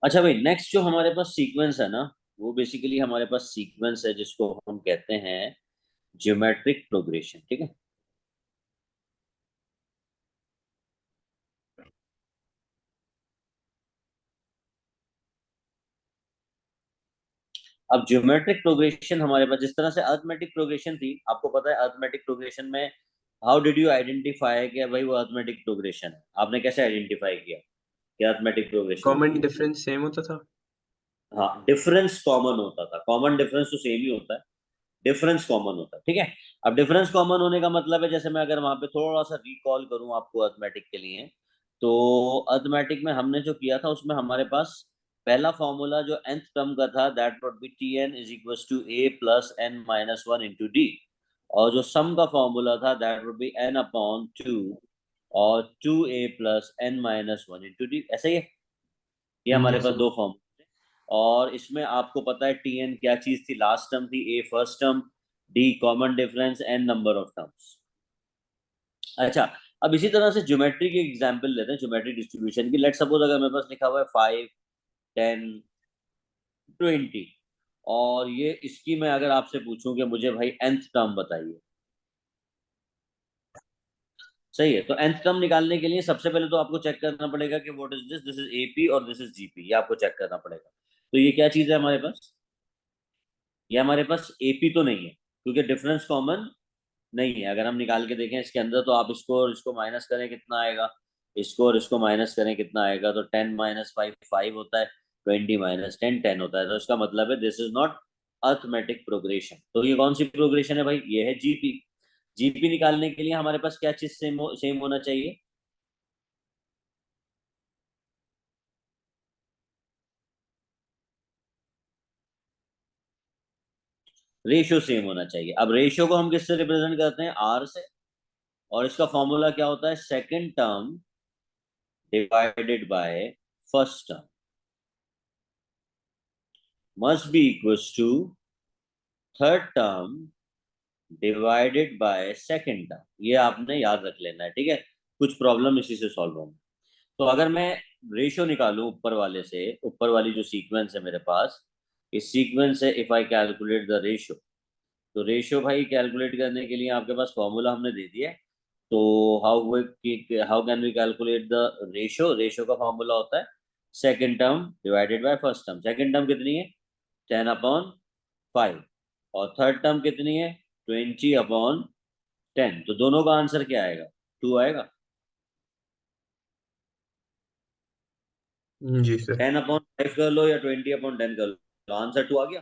अच्छा भाई, नेक्स्ट जो हमारे पास सीक्वेंस है ना, वो बेसिकली हमारे पास सीक्वेंस है जिसको हम कहते हैं ज्योमेट्रिक प्रोग्रेशन। ठीक है। अब ज्योमेट्रिक प्रोग्रेशन हमारे पास जिस तरह से अर्थमेटिक प्रोग्रेशन थी, आपको पता है अर्थमेटिक प्रोग्रेशन में हाउ डिड यू आइडेंटिफाई कि भाई वो अर्थमेटिक प्रोग्रेशन है? आपने कैसे आइडेंटिफाई किया कि अर्थमेटिक प्रोग्रेशन है कॉमन ये? डिफरेंस सेम होता था। हाँ, डिफरेंस कॉमन होता था। कॉमन डिफरेंस तो सेम ही होता है, डिफरेंस कॉमन होता है। ठीक है। अब डिफरेंस कॉमन होने का मतलब है, जैसे मैं अगर वहां पे थोड़ा सा रिकॉल करूं आपको अर्थमेटिक के लिए, तो अर्थमेटिक में हमने जो किया था उसमें हमारे पास पहला फॉर्मूला जो nth टर्म का था, that would be T N is equal to A plus N minus one into D. और जो सम का फॉर्मूला था, that would be N upon two और two A plus N minus one into D. ऐसा ही है। ये जी हमारे पास सर। दो फॉर्मूले। और इसमें आपको पता है टी एन क्या चीज थी? लास्ट टर्म थी, A first term, D common difference, N number of terms. अच्छा, अब इसी तरह से ज्योमेट्री की एग्जांपल लेते हैं, ज्योमेट्री डिस्ट्रीब्यूशन की। लेट सपोज अगर मेरे पास लिखा हुआ है 5, 10, 20, और ये इसकी मैं अगर आपसे पूछूं कि मुझे भाई nth टर्म बताइए। सही है। तो nth टर्म निकालने के लिए सबसे पहले तो आपको चेक करना पड़ेगा कि what is this, this is AP और दिस इज जीपी। ये आपको चेक करना पड़ेगा। तो ये क्या चीज है हमारे पास? ये हमारे पास एपी तो नहीं है, क्योंकि डिफरेंस कॉमन नहीं है। अगर हम निकाल के देखें इसके अंदर, तो आप इसको और इसको माइनस करें कितना आएगा, इसको और इसको माइनस करें कितना आएगा, तो 10 - 5 5 होता है, 20 - 10 10 होता है। तो इसका मतलब है this is not arithmetic progression. तो ये कौन सी प्रोग्रेशन है भाई? ये है जीपी। जीपी निकालने के लिए हमारे पास क्या चीज सेम होना चाहिए? रेशियो सेम होना चाहिए। अब रेशियो को हम किससे रिप्रेजेंट करते हैं? आर से। और इसका फॉर्मूला क्या होता है? Second term divided by first term must be equals to third term divided by second term. ये आपने याद रख लेना है। ठीक है। कुछ प्रॉब्लम इसी से सॉल्व होंगे। तो अगर मैं रेशियो निकालूं ऊपर वाले से, ऊपर वाली जो सीक्वेंस है मेरे पास, इस सीक्वेंस से if I calculate the ratio, तो रेशियो भाई कैलकुलेट करने के लिए आपके पास फॉर्मूला हमने दे दिया है। तो how can we calculate the ratio? Ratio का फॉर्मूला होता है second term divided by first term. Second term कितनी है? 10/5। और थर्ड टर्म कितनी है? 20/10। तो दोनों का आंसर क्या आएगा? 2 आएगा। जी सर। 10/5 कर लो या 20/10 कर लो, आंसर 2 आ गया।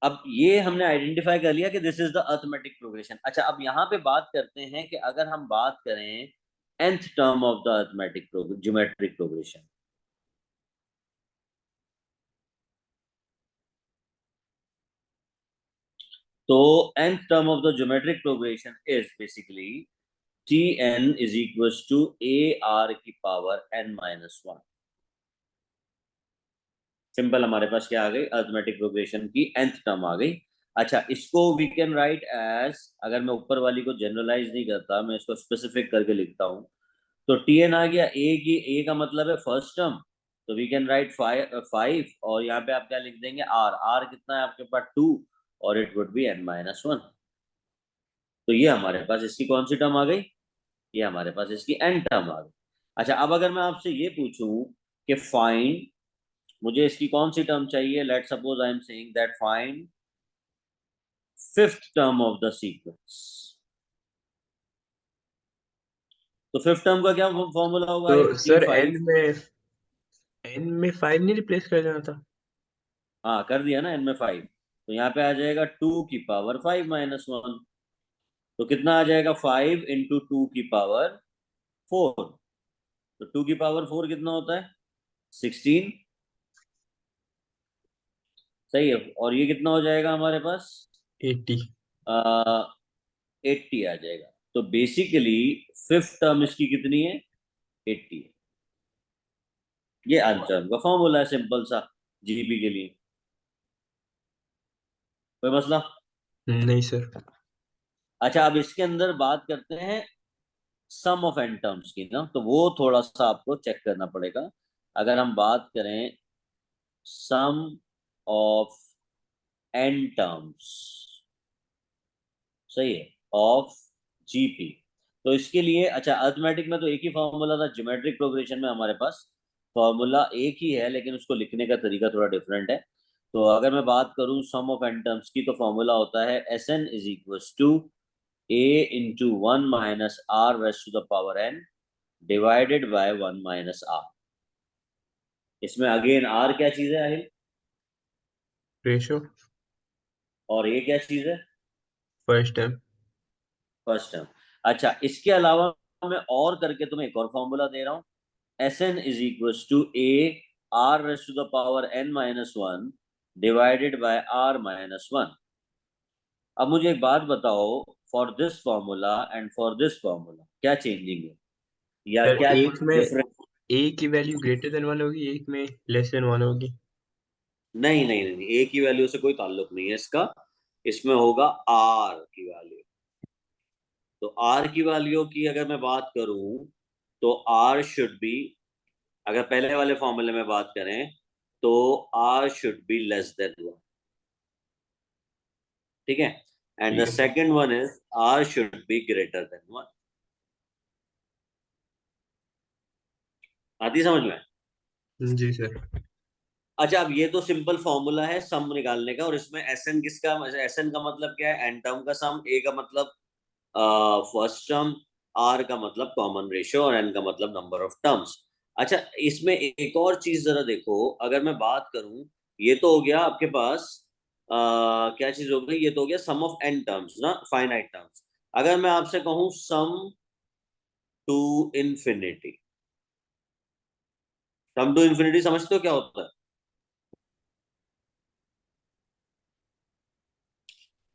अब ये हमने आइडेंटिफाई कर लिया कि this is the arithmetic progression. अच्छा, अब यहाँ पे बात करते हैं कि अगर हम बात करें nth term of the arithmetic geometric progression, तो nth term of the geometric progression is basically T N is equal to A R की पावर n-1। सिंपल, हमारे पास क्या आ गई? अर्थमेटिक प्रोग्रेशन की nth टर्म आ गई। अच्छा, इसको वी कैन राइट एज, अगर मैं ऊपर वाली को जनरलाइज नहीं करता, मैं इसको स्पेसिफिक करके लिखता हूँ, तो टी एन आ गया। ए की, ए का मतलब है फर्स्ट टर्म, तो वी कैन राइट 5 और यहाँ पे आप क्या लिख देंगे? आर। आर कितना है आपके पास? 2। और इट वुड बी n-1। तो ये हमारे पास इसकी कौन सी टर्म आ गई? ये हमारे पास इसकी n टर्म आ गई। अच्छा, अब अगर मैं आपसे ये पूछूं कि फाइंड, मुझे इसकी कौन सी टर्म चाहिए? Let suppose I am saying that find fifth term of the sequence. तो फिफ्थ टर्म का क्या फॉर्मूला होगा? तो टी सर फाइव एन में 5 नहीं रिप्लेस कर देना था। हाँ, कर दिया ना n/5। तो यहाँ पे आ जाएगा 2⁵ तो कितना आ जाएगा? 5 × 2⁴। तो 2⁴ कितना होता है? 16। सही है। और ये कितना हो जाएगा हमारे पास? 80। 80 आ जाएगा। तो बेसिकली फिफ्थ टर्म इसकी कितनी है? 80 है। ये आंसर का फॉर्मूला है, सिंपल सा, जीबी के लिए। कोई मसला? नहीं सर। अच्छा, अब इसके अंदर बात करते हैं सम ऑफ एन टर्म्स की ना, तो वो थोड़ा सा आपको चेक करना पड़ेगा। अगर हम बात करें सम ऑफ एन टर्म्स, सही है, ऑफ जीपी, तो इसके लिए अच्छा अर्थमेटिक में तो एक ही फॉर्मूला था, ज्योमेट्रिक प्रोग्रेशन में हमारे पास फॉर्मूला एक ही है, लेकिन उसको लिखने का तरीका थोड़ा डिफरेंट है। तो अगर मैं बात करूं सम ऑफ एन टर्म्स की, तो फॉर्मूला होता है S N is equal to A into one minus R raise to the power N divided by one minus R. इसमें अगेन आर क्या चीज है अहिल, रेशो। और ये क्या चीज है, फर्स्ट टर्म। First term. अच्छा, इसके अलावा मैं और करके तुम्हें एक और फॉर्मूला दे रहा हूँ, S N is equal to A R raise to the power N minus one divided by R minus one. अब मुझे एक बात बताओ, for this formula and for this formula क्या चेंजिंग है, या सर क्या एक में डिफरेंस? ए की वैल्यू ग्रेटर देन वन होगी, एक में लेस देन वन होगी। नहीं नहीं नहीं, ए की वैल्यू से कोई ताल्लुक नहीं है इसका, इसमें होगा आर की वैल्यू। तो आर की वैल्यू की अगर मैं बात करूं, तो आर शुड बी, अगर पहले वाले फॉर्मूले में बात करें, तो R should be less than one, ठीक है। एंड द ठीक है sir. Second one is R should be greater than one. आती समझ में? जी सर। अच्छा, अब ये तो सिंपल फॉर्मूला है सम निकालने का, और इसमें एस एन किसका, एस एन का मतलब क्या है, एन टर्म का सम, ए का मतलब फर्स्ट टर्म, आर का मतलब कॉमन रेशियो, और एन का मतलब नंबर ऑफ टर्म्स। अच्छा, इसमें एक और चीज जरा देखो, अगर मैं बात करूं, ये तो हो गया आपके पास क्या चीज हो गई, ये तो हो गया सम ऑफ एन टर्म्स ना, फाइनाइट टर्म्स। अगर मैं आपसे कहूं sum to infinity, sum to infinity समझते हो क्या होता है?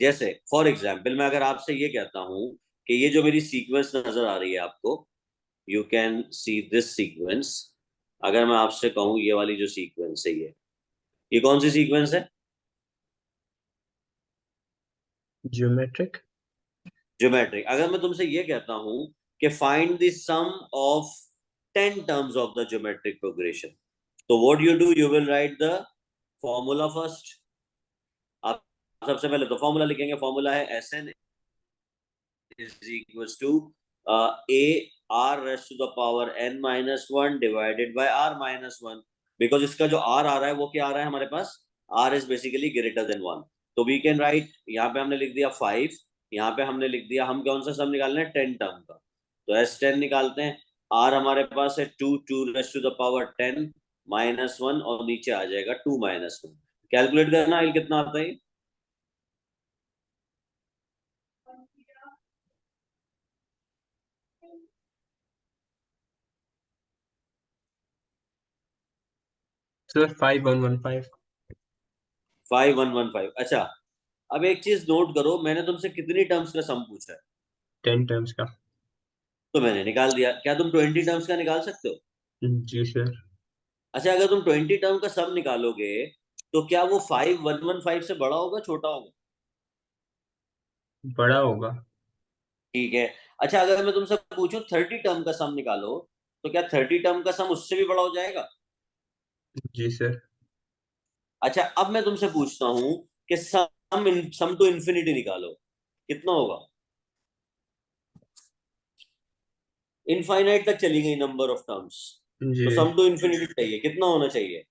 जैसे फॉर एग्जाम्पल मैं अगर आपसे ये कहता हूं कि ये जो मेरी सीक्वेंस नजर आ रही है आपको, you can see this sequence, अगर मैं आपसे कहूं ये वाली जो सीक्वेंस है, ये कौन सी सीक्वेंस है? ज्योमेट्रिक। ज्योमेट्रिक। अगर मैं तुमसे ये कहता हूं कि find the sum of 10 terms of the geometric progression, तो what you do, you will write the formula first. आप सबसे पहले तो फॉर्मूला लिखेंगे, फॉर्मूला है S N is equals to a r raised to the power n minus one divided by r minus one, because इसका जो r आ रहा है वो क्या आ रहा है हमारे पास, r is basically greater than one. तो वी कैन राइट, यहाँ पे हमने लिख दिया 5, यहाँ पे हमने लिख दिया, हम कौन सा सम निकालना है, 10 टर्म का, तो एस 10 निकालते हैं। r हमारे पास है 2 raise to the power 10 minus one, और नीचे आ जाएगा 2 माइनस वन। कैलकुलेट करना है कितना आता है। सर 5115। 5115, अच्छा। अब एक चीज नोट करो, मैंने तुमसे कितनी टर्म्स का सम पूछा है, 10 टर्म्स का। तो मैंने निकाल दिया। क्या तुम 20 टर्म्स का निकाल सकते हो? जी सर। अच्छा, अगर तुम 20 टर्म का सम निकालोगे, तो क्या वो 5115 से बड़ा होगा छोटा होगा? बड़ा होगा। ठीक है। अच्छा, अगर मैं तुमसे पूछूं 30 टर्म का सम निकालो, तो क्या 30 टर्म का सम उससे भी बड़ा हो जाएगा? जी सर। अच्छा, अब मैं तुमसे पूछता हूं कि सम टू इन्फिनिटी निकालो, कितना होगा? इनफाइनाइट तक चली गई नंबर ऑफ टर्म्स, जी। तो सम टू इन्फिनिटी चाहिए, कितना होना चाहिए?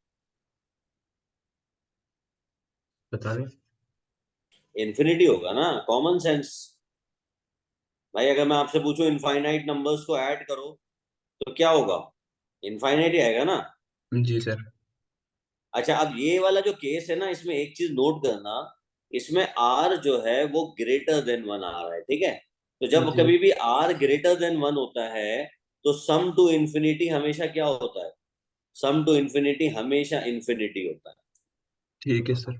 बता दें। इन्फिनिटी होगा ना, कॉमन सेंस। भाई अगर मैं आपसे पूछूं इनफाइनाइट नंबर्स को ऐड करो, तो क्या होगा, इनफाइनाइट ही आएगा ना। जी सर। अच्छा, अब ये वाला जो केस है ना, इसमें एक चीज नोट करना, इसमें आर जो है वो ग्रेटर देन वन आ रहा है, ठीक है। तो जब जी। कभी भी आर ग्रेटर देन वन होता है, तो सम टू इन्फिनिटी हमेशा क्या होता है, सम टू इन्फिनिटी हमेशा इन्फिनिटी होता है। ठीक है सर।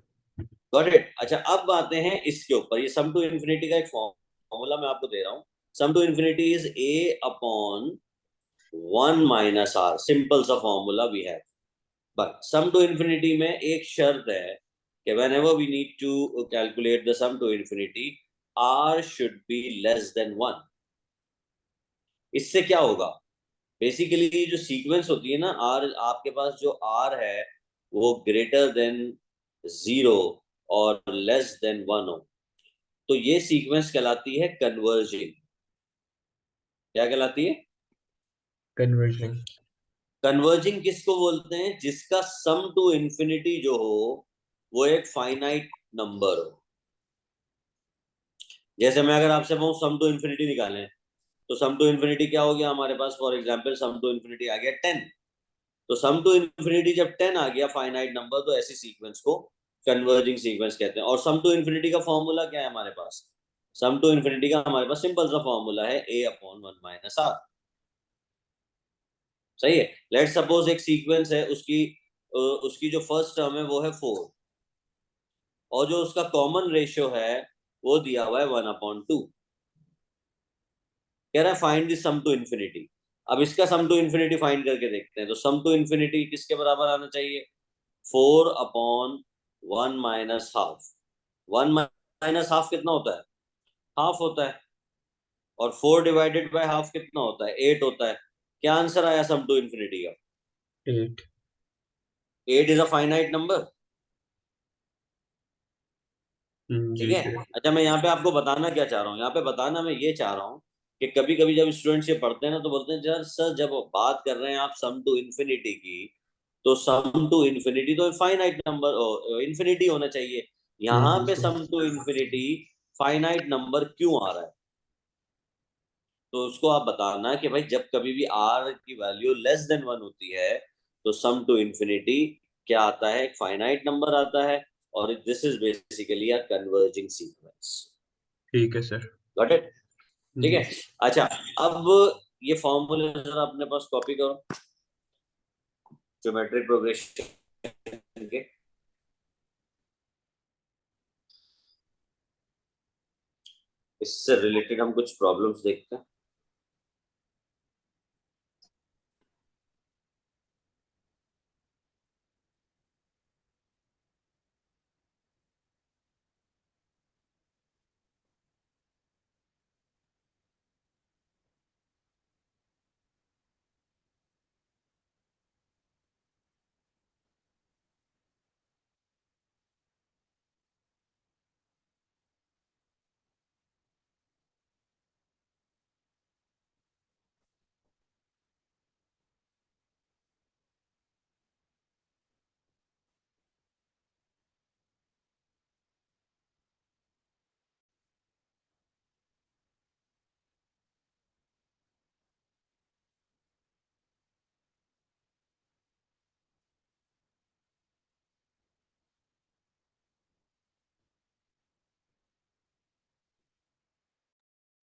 Got it. अच्छा, अब आते हैं इसके ऊपर, ये सम टू इन्फिनिटी का एक फॉर्मूला मैं आपको दे रहा हूँ। Sum to infinity is A upon one minus R, simple सा formula we have. But sum to infinity में एक शर्त है कि whenever we need to calculate the sum to infinity, R should be less than one. इससे क्या होगा, basically जो सीक्वेंस होती है ना आर, आपके पास जो आर है वो ग्रेटर देन 0 और लेस देन 1 हो, तो ये सीक्वेंस कहलाती है कन्वर्जिंग। क्या कहलाती है? कन्वर्जन। कन्वर्जिंग किसको बोलते हैं? जिसका सम टू इंफिनिटी जो हो वो एक फाइनाइट नंबर हो। जैसे मैं अगर आपसे कहूँ सम टू इंफिनिटी निकालें, तो सम टू इंफिनिटी क्या हो गया हमारे पास? For example sum to infinity आ गया 10। तो सम टू इंफिनिटी जब 10 आ गया फाइनाइट नंबर, तो ऐसी सीक्वेंस को कन्वर्जिंग सीक्वेंस कहते हैं। और सम टू इंफिनिटी का फॉर्मूला क्या है हमारे पास? सम टू इंफिनिटी का हमारे पास सिंपल सा फॉर्मूला है a अपॉन 1 - r। सही है। लेट सपोज एक सीक्वेंस है, उसकी जो फर्स्ट टर्म है वो है 4, और जो उसका कॉमन रेशियो है वो दिया हुआ है 1/2। कह रहा है find the sum to infinity. अब इसका सम टू इन्फिनिटी फाइंड करके देखते हैं, तो सम टू इन्फिनिटी किसके बराबर आना चाहिए? 4/1 - ½ 1 - ½ कितना होता है? हाफ होता है। और 4 डिवाइडेड बाय ½ कितना होता है? 8 होता है। क्या आंसर आया सम टू इन्फिनिटी का? 8। 8 इज अ फाइनाइट नंबर। ठीक जी है। सर। अच्छा, मैं यहाँ पे आपको बताना क्या चाह रहा हूँ, यहाँ पे बताना मैं ये चाह रहा हूँ कि कभी कभी जब स्टूडेंट्स ये पढ़ते हैं ना, तो बोलते हैं यार सर जब बात कर रहे हैं आप सम टू इन्फिनिटी की, तो सम टू इन्फिनिटी तो फाइनाइट नंबर इन्फिनिटी होना चाहिए, यहाँ जी पे sir. Sum to infinity finite number क्यों आ रहा है? तो उसको आप बताना कि भाई जब कभी भी आर की वैल्यू लेस देन 1 होती है, तो सम टू इन्फिनिटी क्या आता है? एक फाइनाइट नंबर आता है। और this is basically a converging sequence. ठीक है सर। Got it? ठीक जी है। सर। अच्छा, अब ये फॉर्मूले जरा अपने पास कॉपी करो, ज्योमेट्रिक प्रोग्रेशन के। इससे रिलेटेड हम कुछ प्रॉब्लम्स देखते हैं।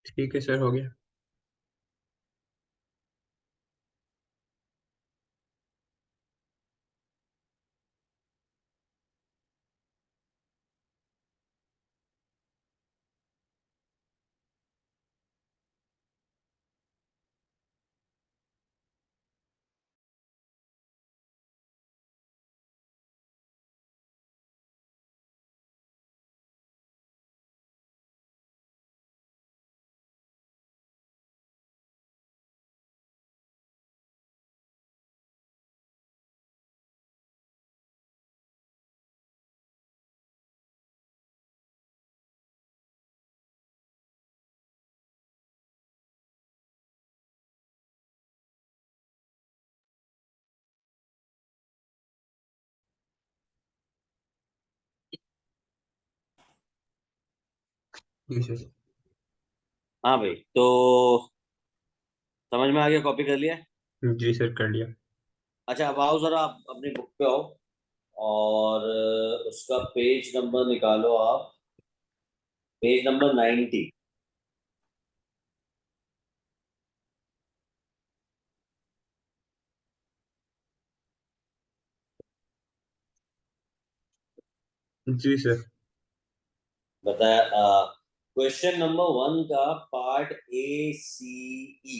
ठीक है सर, हो गया। जी सर। हाँ भाई, तो समझ में आ गया? कॉपी कर लिया? जी सर, कर लिया। अच्छा, अब आओ जरा आप अपनी बुक पे आओ, और उसका पेज नंबर निकालो आप, पेज नंबर 90। जी सर। बताया। क्वेश्चन नंबर 1 का पार्ट A, C, E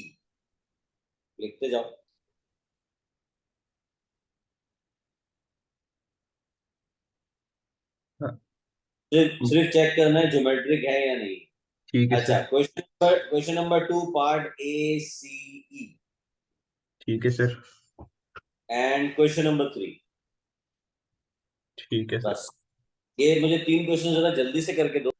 लिखते जाओ। हाँ। सिर्फ सिर्फ चेक करना है ज्योमेट्रिक है या नहीं। ठीक है अच्छा, sir. Question number 2 part A C E ठीक है सर। And question number 3। ठीक है सर। बस ये मुझे 3 क्वेश्चन जरा जल्दी से करके दो।